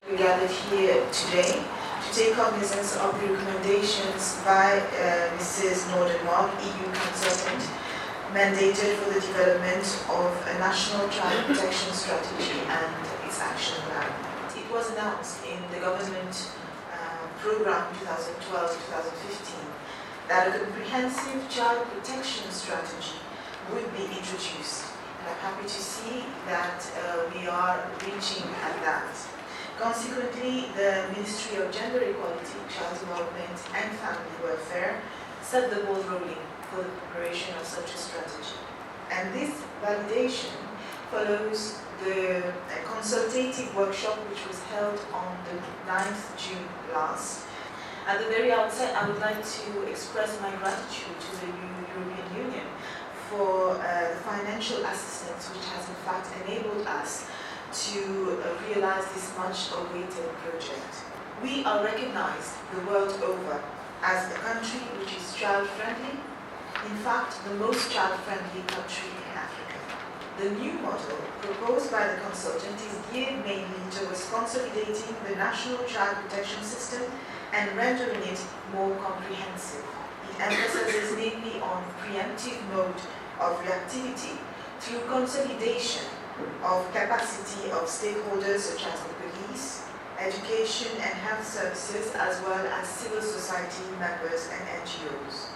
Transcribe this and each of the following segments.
We gathered here today to take cognizance of the recommendations by Mrs. Nordenmark, EU consultant, mandated for the development of a national child protection strategy and its action plan. It was announced in the government program 2012-2015 that a comprehensive child protection strategy would be introduced. And I'm happy to see that we are reaching at that. Consequently, the Ministry of Gender Equality, Child Development and Family Welfare set the ball rolling for the preparation of such a strategy. And this validation follows the consultative workshop which was held on the 9th June last. At the very outset, I would like to express my gratitude to the European Union for the financial assistance which has in fact enabled us to realize this much-awaited project. We are recognized the world over as a country which is child-friendly, in fact the most child-friendly country in Africa. The new model proposed by the consultant is geared mainly towards consolidating the national child protection system and rendering it more comprehensive. It emphasizes mainly on preemptive mode of reactivity through consolidation of capacity of stakeholders such as the police, education and health services, as well as civil society members and NGOs.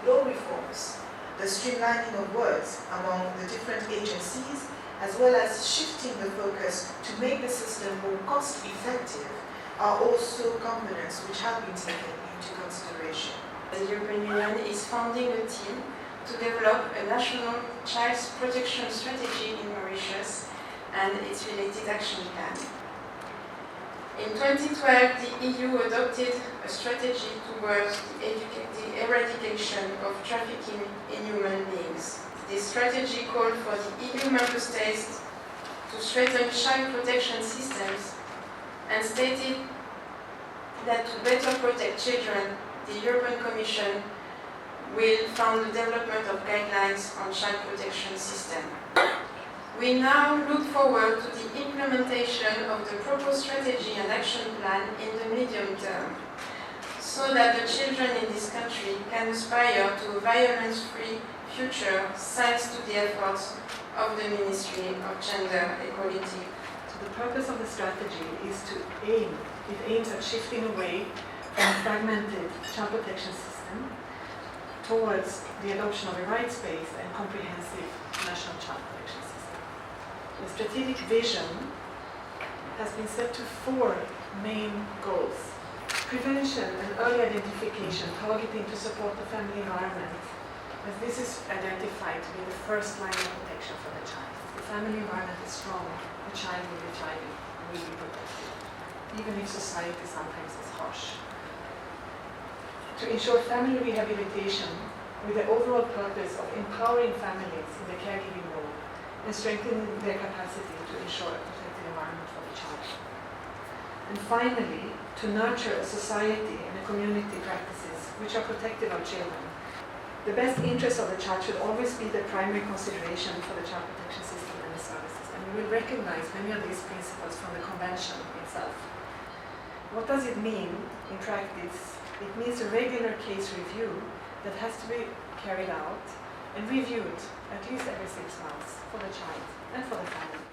Law reforms, the streamlining of works among the different agencies, as well as shifting the focus to make the system more cost-effective, are also components which have been taken into consideration. The European Union is founding a team to develop a national child protection strategy in Mauritius and its related action plan. In 2012, the EU adopted a strategy towards the eradication of trafficking in human beings. This strategy called for the EU member states to strengthen child protection systems and stated that to better protect children, the European Commission will fund the development of guidelines on child protection system. We now look forward to the implementation of the proposed strategy and action plan in the medium term, so that the children in this country can aspire to a violence-free future thanks to the efforts of the Ministry of Gender Equality. So the purpose of the strategy is it aims at shifting away from a fragmented child protection system towards the adoption of a rights-based and comprehensive national child protection system. The strategic vision has been set to 4 main goals. Prevention and early identification, targeting to support the family environment, as this is identified to be the first line of protection for the child. If the family environment is strong, the child will be thriving and will be protected, even if society sometimes is harsh. To ensure family rehabilitation with the overall purpose of empowering families in the caregiving role and strengthening their capacity to ensure a protected environment for the child. And finally, to nurture a society and a community practices which are protective of children. The best interest of the child should always be the primary consideration for the child protection system and the services. And we will recognize many of these principles from the convention itself. What does it mean in practice? It means a regular case review that has to be carried out and reviewed at least every 6 months for the child and for the family.